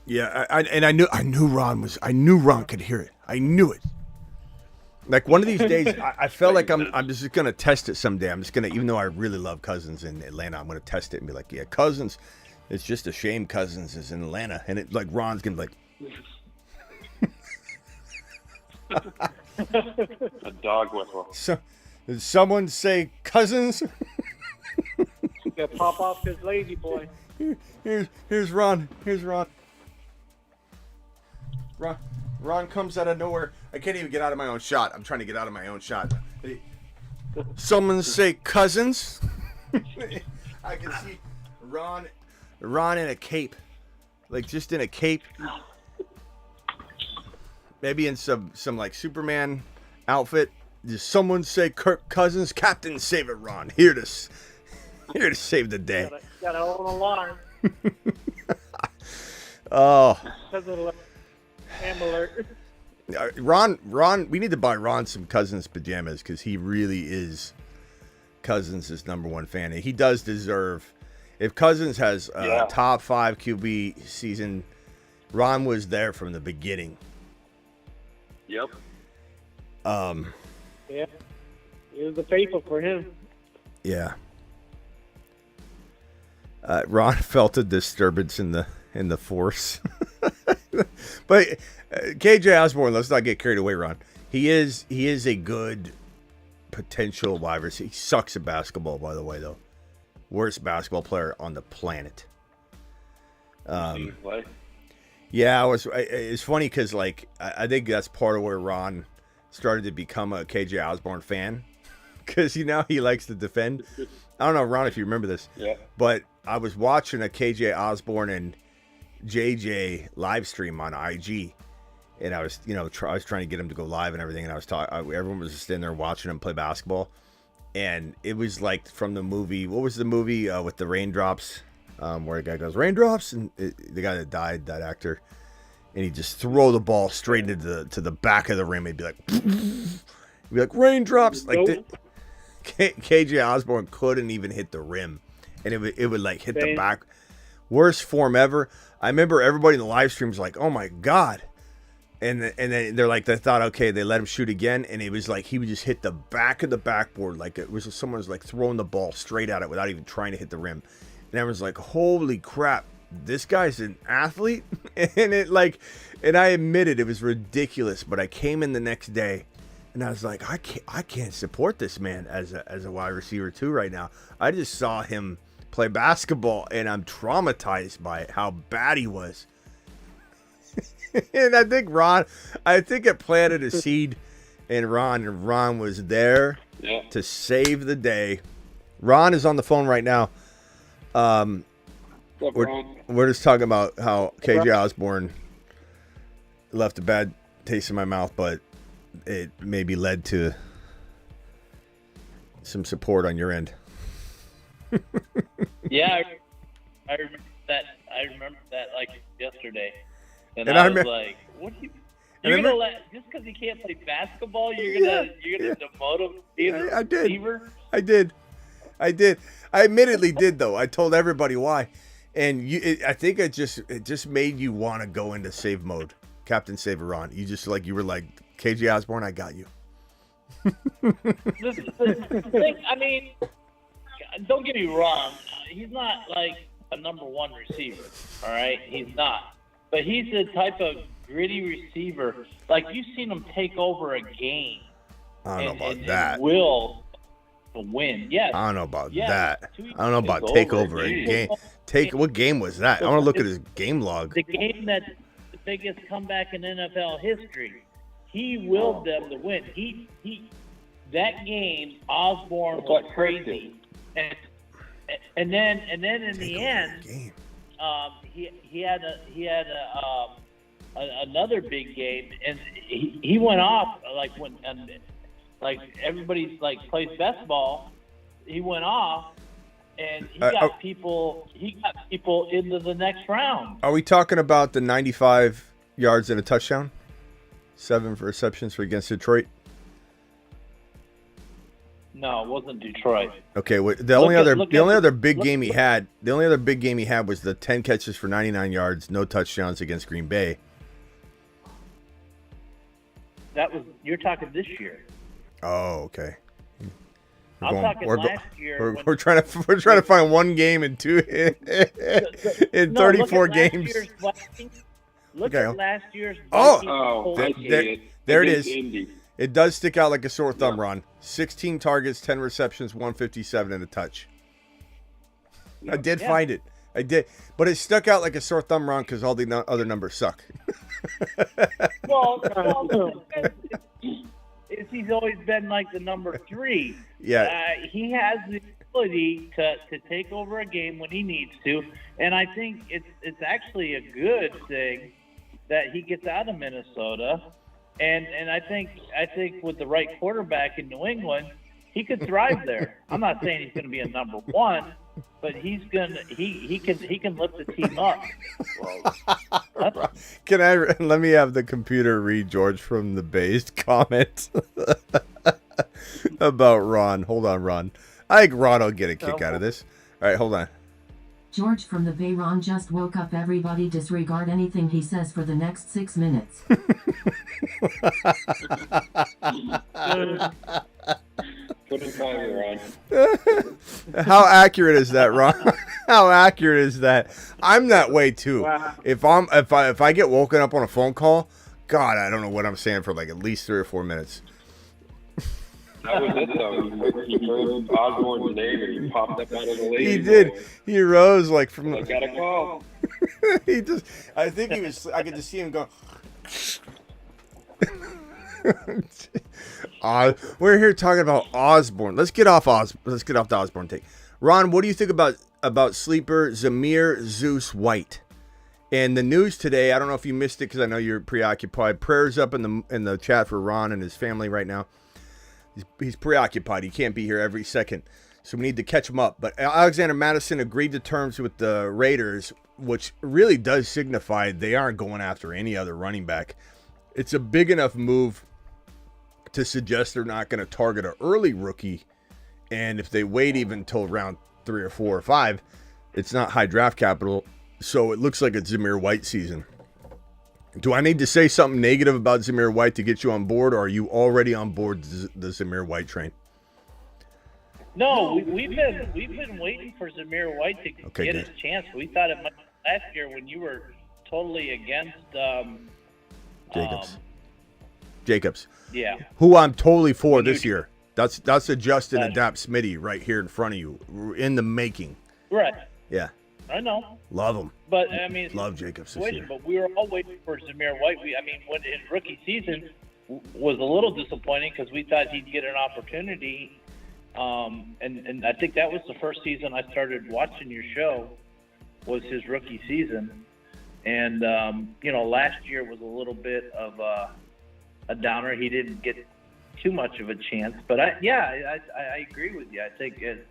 Yeah, I knew Ron could hear it. I knew it. Like one of these days, I felt like I'm just gonna test it someday. I'm just gonna, even though I really love Cousins in Atlanta, I'm gonna test it and be like, yeah, Cousins. It's just a shame Cousins is in Atlanta, and it like Ron's gonna be like. A dog whistle. So, did someone say Cousins? Yeah, pop off his lazy boy. Here's Ron. Ron comes out of nowhere. I can't even get out of my own shot. I'm trying to get out of my own shot. Someone say Cousins. I can see Ron in a cape, like just in a cape. Maybe in some like Superman outfit. Just someone say Kirk Cousins, Captain Save It Ron, here to save the day. Got an alarm. Oh. Am alert. Ron, we need to buy Ron some Cousins pajamas because he really is Cousins' number one fan. And he does deserve. If Cousins has a top 5 QB season, Ron was there from the beginning. Yep. Yeah. It was the faithful for him. Yeah. Ron felt a disturbance in the force. But KJ Osborne, let's not get carried away, Ron. He is a good potential wide receiver. He sucks at basketball, by the way, though. Worst basketball player on the planet. Yeah, it's funny because like I think that's part of where Ron started to become a KJ Osborne fan, because he likes to defend. I don't know, Ron, if you remember this. Yeah. But I was watching a KJ Osborne and JJ live stream on IG, and I was I was trying to get him to go live and everything, and I was everyone was just standing there watching him play basketball, and it was like from the movie. What was the movie with the raindrops? where the guy goes raindrops, and the guy that died, that actor, and he just throw the ball straight into the back of the rim. He'd be like raindrops. Like KJ Osborne couldn't even hit the rim, and it would like hit the back. Worst form ever. I remember everybody in the live stream was like, "Oh my god." And then they're like, they thought, okay, they let him shoot again, and it was like he would just hit the back of the backboard like it was someone was like throwing the ball straight at it without even trying to hit the rim. And I was like, holy crap, this guy's an athlete. And I admitted it was ridiculous, but I came in the next day and I was like, I can't support this man as a wide receiver too right now. I just saw him play basketball and I'm traumatized by it, how bad he was. And I think it planted a seed in Ron, and Ron was there to save the day. Ron is on the phone right now. We're just talking about how KJ Osborne left a bad taste in my mouth, but it maybe led to some support on your end. Yeah, I remember that. I remember that like yesterday. And I was like, "What? You're gonna let just because he can't play basketball? You're gonna demote him? I did. I admittedly did though. I told everybody why, and I think it just made you want to go into save mode, Captain Save Iran. You were like KJ Osborne, I got you. The thing, I mean, don't get me wrong. He's not like a number one receiver. All right, he's not. But he's the type of gritty receiver. Like, you've seen him take over a game. I don't know about that. And will win. Yes. I don't know about that. I don't know about take over a game. What game was that? I want to look at his game log. The game that's the biggest comeback in NFL history. He willed them to win. That game, Osborne was crazy. And then in the end, he had another big game, and he went off like everybody plays best ball. He went off, and he got people into the next round. Are we talking about the 95 yards and a touchdown, 7 receptions against Detroit? No, it wasn't Detroit. Okay, the only other big game he had was the 10 catches for 99 yards, no touchdowns against Green Bay. You're talking this year. Oh, okay. Talking last year. We're trying to find one game in 34 games. Look at last year's. There it is. Indy. It does stick out like a sore thumb, Ron. 16 targets, 10 receptions, 157 and a touch. I did find it. I did. But it stuck out like a sore thumb, Ron, because all the other numbers suck. Well, he's always been like the number 3. Yeah. He has the ability to take over a game when he needs to. And I think it's actually a good thing that he gets out of Minnesota. And I think with the right quarterback in New England, he could thrive there. I'm not saying he's going to be a number 1, but he can lift the team up. Let me have the computer read George from the Bay's comment about Ron. Hold on, Ron. I think Ron will get a kick out of this. All right, hold on. George from the Bay. Ron just woke up. Everybody disregard anything he says for the next 6 minutes. Put a timer on. How accurate is that, Ron? How accurate is that? I'm that way too. Wow. If I get woken up on a phone call, God, I don't know what I'm saying for like at least 3 or 4 minutes. That was it, though. He heard Osborne's name and he popped up out of the lady. He did. He rose like from. I got a call. I think he was. I could just see him go. We're here talking about Osborne. Let's get off the Osborne take. Ron, what do you think about sleeper Zamir White? And the news today, I don't know if you missed it because I know you're preoccupied. Prayers up in the chat for Ron and his family right now. He's preoccupied. He can't be here every second. So we need to catch him up. But Alexander Madison agreed to terms with the Raiders, which really does signify they aren't going after any other running back. It's a big enough move to suggest they're not going to target an early rookie. And if they wait even until round 3 or 4 or 5, it's not high draft capital. So it looks like it's Zamir White season. Do I need to say something negative about Zamir White to get you on board, or are you already on board the Zamir White train? No, we've been waiting for Zamir White to get good. his chance. We thought it might be last year when you were totally against Jacobs. Yeah. Who I'm totally for this year. That's a Justin Adapt Smitty right here in front of you. We're in the making. Right. Yeah. I know. Love him. But I mean, love Jacobs this year. But we were all waiting for Zamir White. When his rookie season was a little disappointing because we thought he'd get an opportunity. And I think that was the first season I started watching your show, was his rookie season. And, last year was a little bit of a downer. He didn't get too much of a chance. But, I agree with you. I think it's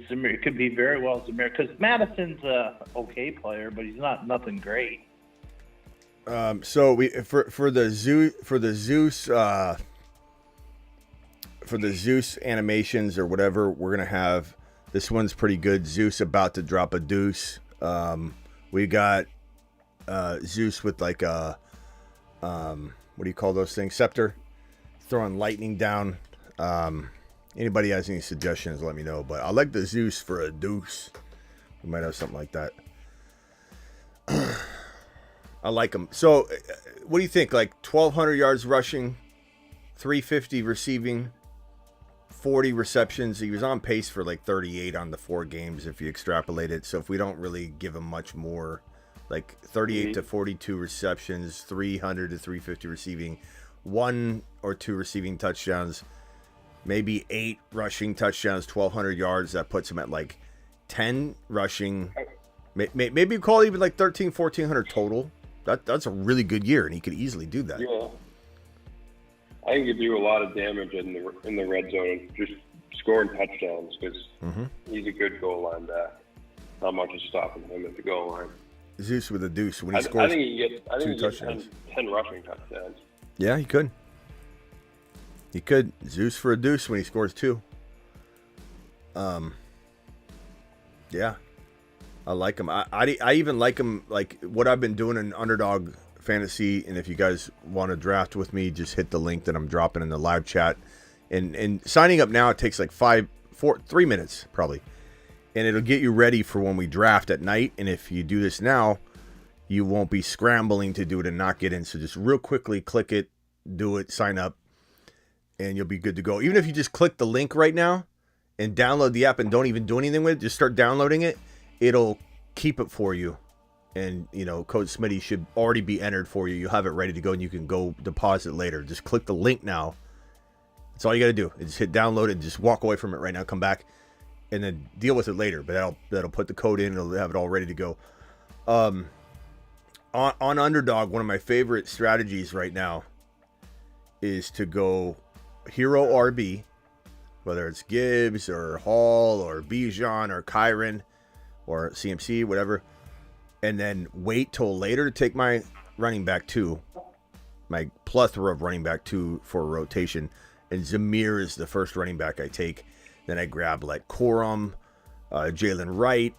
Zamir. It could be very well Zamir, because Madison's a okay player, but he's nothing great. So we for the Zeus animations or whatever, we're gonna have this one's pretty good. Zeus about to drop a deuce. We got Zeus with like a what do you call those things? Scepter, throwing lightning down. Anybody has any suggestions, let me know. But I like the Zeus for a deuce. We might have something like that. I like him. So, what do you think? Like 1,200 yards rushing, 350 receiving, 40 receptions. He was on pace for like 38 on the 4 games if you extrapolate it. So if we don't really give him much more, like 38 to 42 receptions, 300 to 350 receiving, 1 or 2 receiving touchdowns, maybe 8 rushing touchdowns, 1,200 yards. That puts him at like 10 rushing. Maybe you call it even like 1,300, 1,400 total. That's a really good year, and he could easily do that. Yeah, I think he could do a lot of damage in the red zone and just scoring touchdowns, because he's a good goal line back. Not much is stopping him at the goal line. Zeus with a deuce when he scores. I think he gets 2 touchdowns. 10 rushing touchdowns. Yeah, he could. He could. Zeus for a deuce when he scores 2. Yeah. I like him. I even like him, like what I've been doing in Underdog Fantasy. And if you guys want to draft with me, just hit the link that I'm dropping in the live chat. And signing up now, it takes like 3 minutes probably. And it'll get you ready for when we draft at night. And if you do this now, you won't be scrambling to do it and not get in. So just real quickly click it, do it, sign up, and you'll be good to go. Even if you just click the link right now and download the app and don't even do anything with it, just start downloading it. It'll keep it for you. And, code Smitty should already be entered for you. You'll have it ready to go, and you can go deposit later. Just click the link now. That's all you got to do. Just hit download and just walk away from it right now. Come back and then deal with it later. But that'll put the code in. It'll have it all ready to go. On Underdog, one of my favorite strategies right now is to go hero RB, whether it's Gibbs or Hall or Bijan or Kyron or CMC, whatever, and then wait till later to take my running back 2, my plethora of running back 2 for a rotation. And Zamir is the first running back I take. Then I grab like Corum, Jalen Wright,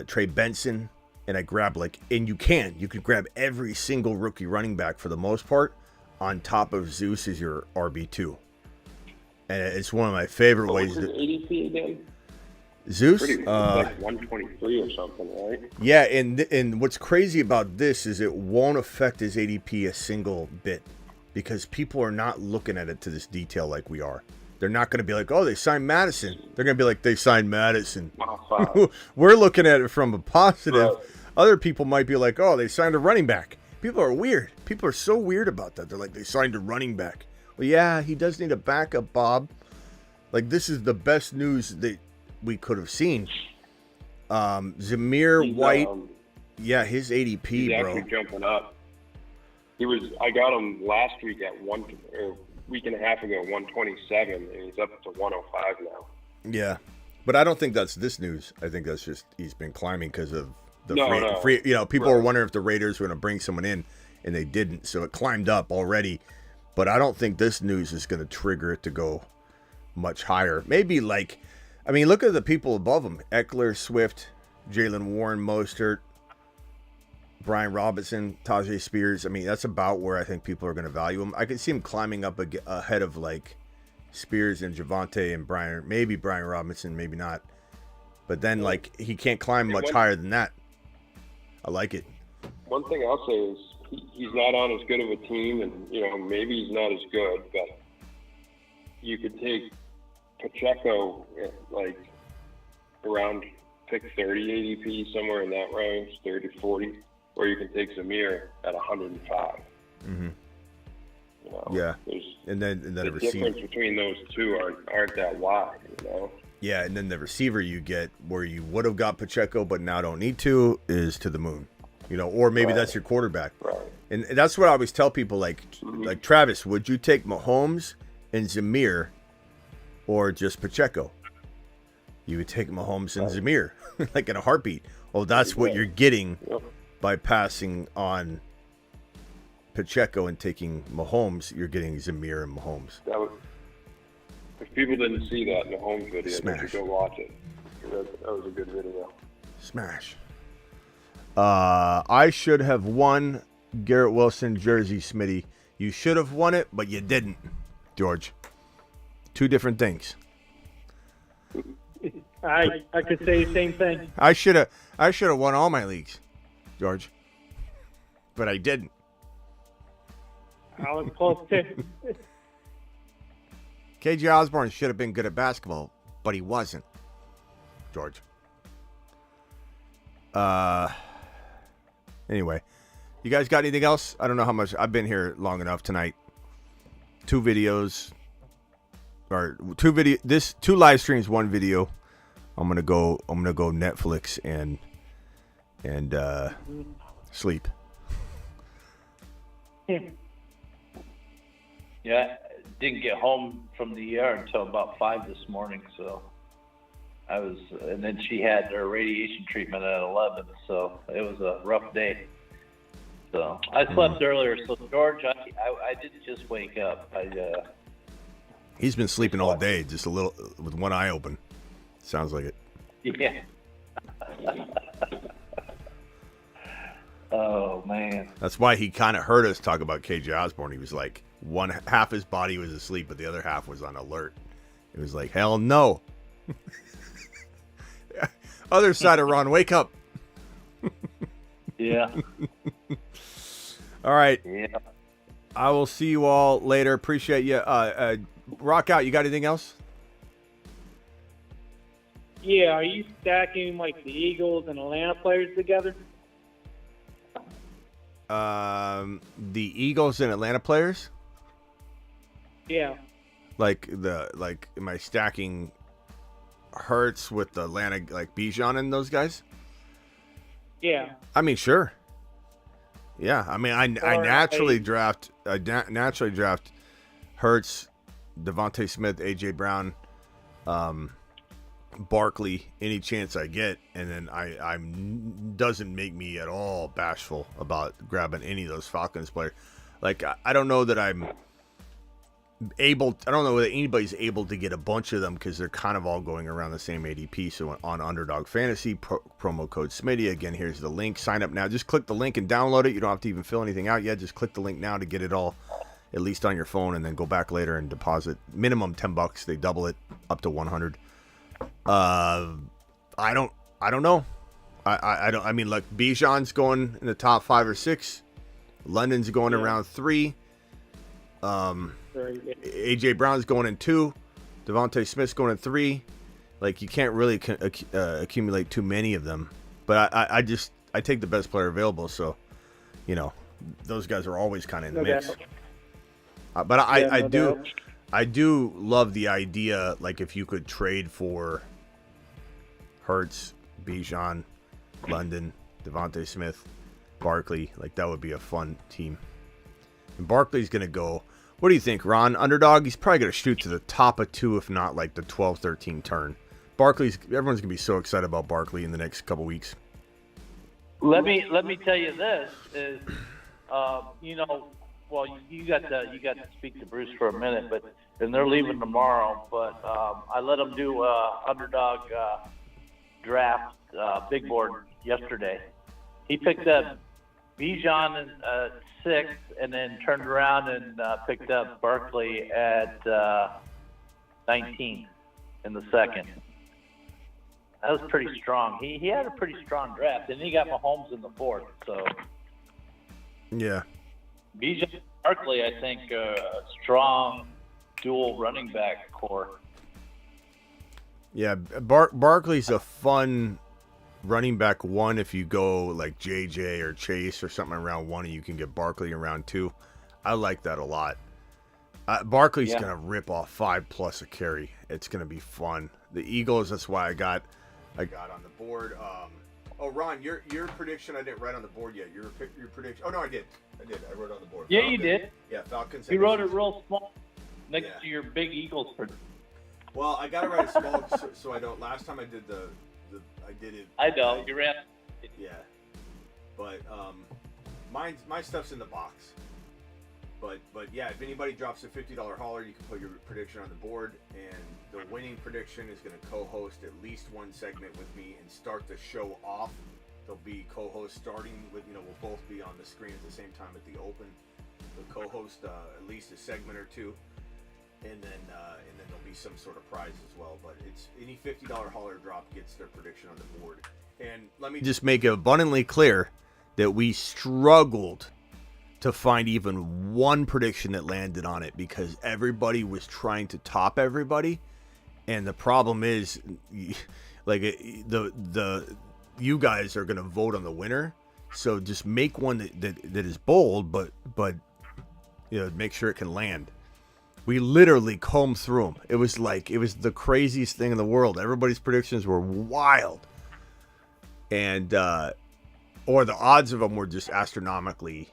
Trey Benson, and I grab you can grab every single rookie running back for the most part on top of Zeus as your RB2. And it's one of my favorite ways. What's his ADP again? Zeus, like 123 or something, right? Yeah, and what's crazy about this is it won't affect his ADP a single bit, because people are not looking at it to this detail like we are. They're not going to be like, oh, they signed Madison. They're going to be like, they signed Madison. We're looking at it from a positive. Right. Other people might be like, oh, they signed a running back. People are weird. People are so weird about that. They're like, they signed a running back. Well, yeah, he does need a backup, Bob. Like, this is the best news that we could have seen. Zamir White, yeah, his ADP, he's bro. Actually jumping up. I got him last week at a week and a half ago, 127, and he's up to 105 now. Yeah, but I don't think that's this news. I think that's just he's been climbing because of the No. free. You know, people were wondering if the Raiders were going to bring someone in, and they didn't. So it climbed up already. But I don't think this news is going to trigger it to go much higher. Maybe like, I mean, look at the people above him: Eckler, Swift, Jalen Warren, Mostert, Brian Robinson, Tajay Spears. I mean, that's about where I think people are going to value him. I can see him climbing up ahead of like Spears and Javonte and Brian, maybe Brian Robinson, maybe not. But then like he can't climb much higher than that. I like it. One thing I'll say is he's not on as good of a team, and maybe he's not as good, but you could take Pacheco at like around pick 30 ADP, somewhere in that range, 30, 40, or you can take Zamir at 105. Mm-hmm. Yeah, and then the a receiver. difference between those two aren't that wide, Yeah, and then the receiver you get where you would have got Pacheco but now don't need to is to the moon. Or maybe that's your quarterback. Right. And that's what I always tell people, like Travis, would you take Mahomes and Zamir or just Pacheco? You would take Mahomes and Zamir, like in a heartbeat. Oh, that's what you're getting by passing on Pacheco and taking Mahomes. You're getting Zamir and Mahomes. If people didn't see that in the home video, Smash. they should go watch it. That was a good video. Smash. I should have won Garrett Wilson jersey, Smitty. You should have won it, but you didn't, George. Two different things. I could say the same thing. I should have won all my leagues, George, but I didn't. I was close too. KJ Osborne should have been good at basketball, but he wasn't, George. Anyway, you guys got anything else? I don't know how much. I've been here long enough tonight. Two videos, or two live streams, one video. I'm gonna go Netflix and sleep. Yeah, didn't get home from the ER until about 5 this morning, so and then she had her radiation treatment at 11, so it was a rough day. So I slept earlier. So George, I didn't just wake up. He's been sleeping all day, just a little with one eye open. Sounds like it. Yeah. Oh man. That's why he kind of heard us talk about KJ Osborne. He was like, half his body was asleep, but the other half was on alert. It was like, hell no. Other side of Ron, wake up. Yeah. All right. Yeah. I will see you all later. Appreciate you. Rock out. You got anything else? Yeah, are you stacking like the Eagles and Atlanta players together? The Eagles and Atlanta players? Yeah. Am I stacking Hurts with the Atlanta, like Bijan and those guys? Yeah. I mean, sure. Yeah, I mean, I naturally draft Hurts, Devontae Smith, AJ Brown, Barkley any chance I get, and then I'm doesn't make me at all bashful about grabbing any of those Falcons players. Like I don't know that I'm able. I don't know that anybody's able to get a bunch of them because they're kind of all going around the same ADP. So on Underdog Fantasy, promo code Smitty. Again, here's the link. Sign up now. Just click the link and download it. You don't have to even fill anything out yet. Just click the link now to get it all, at least on your phone, and then go back later and deposit. Minimum $10. They double it up to 100. I don't know. I mean, like Bijan's going in the top 5 or 6. London's going around 3. AJ Brown's going in 2. Devontae Smith's going in 3. Like you can't really accumulate too many of them. But I take the best player available. So, those guys are always kind of in the mix. But I do love the idea. Like if you could trade for Hurts, Bijan, London, Devontae Smith, Barkley, like that would be a fun team. And Barkley's going to go. What do you think, Ron? Underdog, he's probably going to shoot to the top of 2, if not like the 12-13 turn. Everyone's going to be so excited about Barkley in the next couple weeks. Let me tell you this is, you know, well, you got to speak to Bruce for a minute, and they're leaving tomorrow. But I let them do underdog draft big board yesterday. He picked up Bijan at 6, and then turned around and picked up Barkley at 19 in the second. That was pretty strong. He had a pretty strong draft, and he got Mahomes in the 4th. So yeah, Bijan, Barkley, I think, strong dual running back core. Yeah, Barkley's a fun running back 1 if you go like JJ or Chase or something around 1, and you can get Barkley around 2. I like that a lot. Barkley's going to rip off 5+ a carry. It's going to be fun. The Eagles, that's why I got on the board. Oh, Ron, your prediction I didn't write on the board yet. Your prediction. Oh, no, I did. I wrote it on the board. Yeah, Falcons. you did. Yeah, Falcons. You wrote it real small next to your big Eagles prediction. Well, I got to write it small so I don't. Last time I did I did it. I know, you ran. Yeah. But my stuff's in the box. But yeah, if anybody drops a $50 hauler, you can put your prediction on the board, and the winning prediction is going to co-host at least one segment with me and start the show off. They'll be co-hosts starting with, we'll both be on the screen at the same time at the open. They'll co-host at least a segment or two, and then there'll be some sort of prize as well. But it's any $50 hauler drop gets their prediction on the board. And let me just make it abundantly clear that we struggled to find even one prediction that landed on it because everybody was trying to top everybody, and the problem is, like, you guys are going to vote on the winner, so just make one that is bold, but make sure it can land. We literally combed through them. It was the craziest thing in the world. Everybody's predictions were wild, and or the odds of them were just astronomically,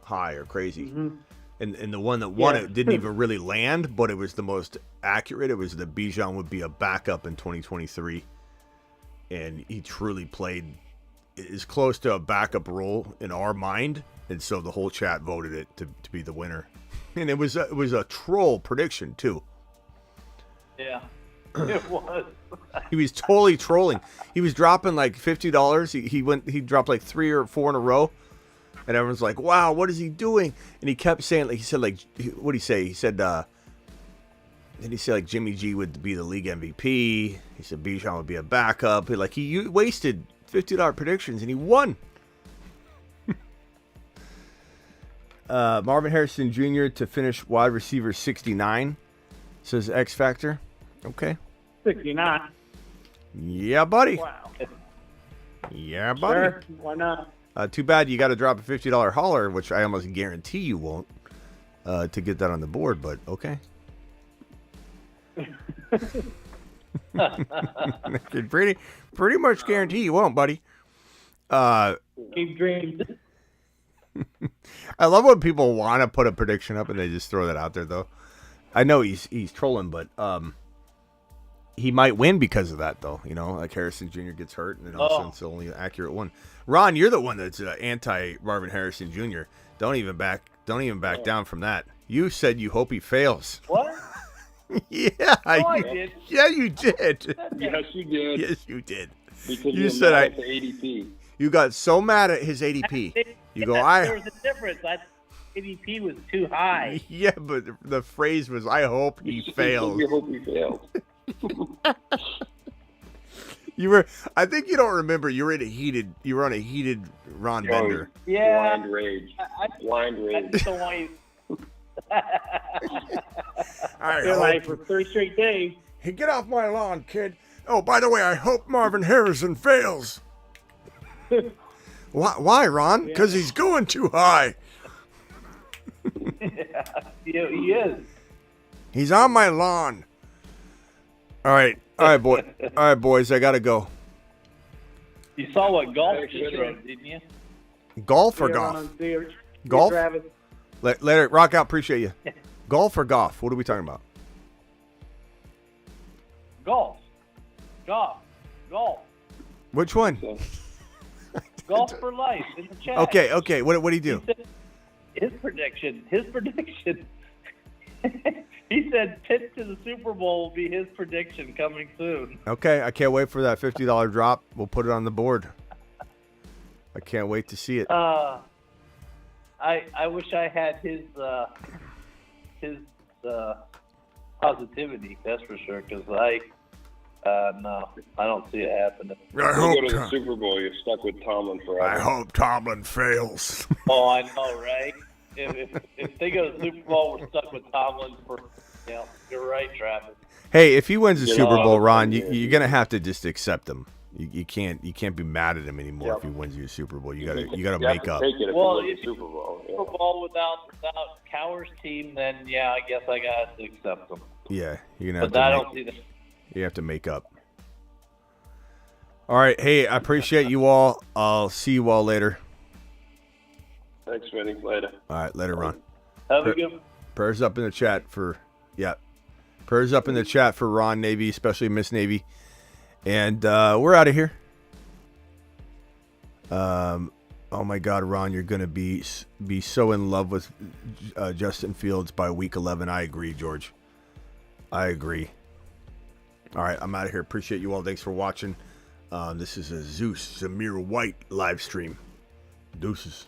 high or crazy. Mm-hmm. And the one that won it didn't even really land, but it was the most accurate. It was that Bijan would be a backup in 2023. And he truly played as close to a backup role in our mind. And so the whole chat voted it to be the winner. And it was a troll prediction too. Yeah, it was. He was totally trolling. He was dropping like $50. He dropped like 3 or 4 in a row. And everyone's like, wow, what is he doing? And he kept saying, what did he say? He said, Jimmy G would be the league MVP. He said Bijan would be a backup. He wasted $50 predictions and he won. Marvin Harrison Jr. to finish wide receiver 69, says X Factor. Okay. 69. Yeah, buddy. Wow. Yeah, buddy. Sure, why not? Too bad you got to drop a $50 hauler, which I almost guarantee you won't, to get that on the board, but okay. pretty much guarantee you won't, buddy. Keep dreaming. I love when people want to put a prediction up and they just throw that out there, though. I know he's trolling, but he might win because of that, though. Like Harrison Jr. gets hurt, and then all of a sudden it's the only accurate one. Ron, you're the one that's anti Marvin Harrison Jr. Don't even back down from that. You said you hope he fails. What? Yeah, I did. Yeah, you did. Yes, you did. Yes, you did. Because you said the ADP. You got so mad at his ADP. You go, There was a difference. ADP was too high. Yeah, but the phrase was, I hope he fails. You hope he fails. I think you don't remember. You were on a heated Ron Bender. Yeah. Blind rage. Blind rage. I just don't want you. They're like for 3 straight days. Hey, get off my lawn, kid. Oh, by the way, I hope Marvin Harrison fails. Why, Ron? Because he's going too high. He is. He's on my lawn. All right, boys. I gotta go. You saw what golf just wrote, didn't you? Golf or golf? Golf. Later, rock out. Appreciate you. Golf or golf? What are we talking about? Golf. Which one? Golf for life in the chat. Okay. What do you do? His prediction. He said Pitt to the Super Bowl will be his prediction coming soon. Okay, I can't wait for that $50 drop. We'll put it on the board. I can't wait to see it. I wish I had his positivity. That's for sure. Because no, I don't see it happening. If you go to the Super Bowl, you're stuck with Tomlin forever. I hope Tomlin fails. Oh, I know, right? If they go to the Super Bowl, we're stuck with Tomlin for. You're right, Travis. Hey, if he wins the Super Bowl, Ron, you're gonna have to just accept him. You can't be mad at him anymore if he wins you a Super Bowl. You gotta make up. Well, if you Super Bowl without Cowher's team, then I guess I got to accept them. Yeah, you're gonna have But I don't see that. You have to make up. All right, hey, I appreciate you all. I'll see you all later. Thanks, Smitty. Later. All right, later, Ron. Have a good. Prayers up in the chat for Prayers up in the chat for Ron Navy, especially Miss Navy. And we're out of here. Oh my God, Ron, you're gonna be so in love with Justin Fields by week 11. I agree, George. I agree. All right, I'm out of here. Appreciate you all. Thanks for watching. This is a Zamir White live stream. Deuces.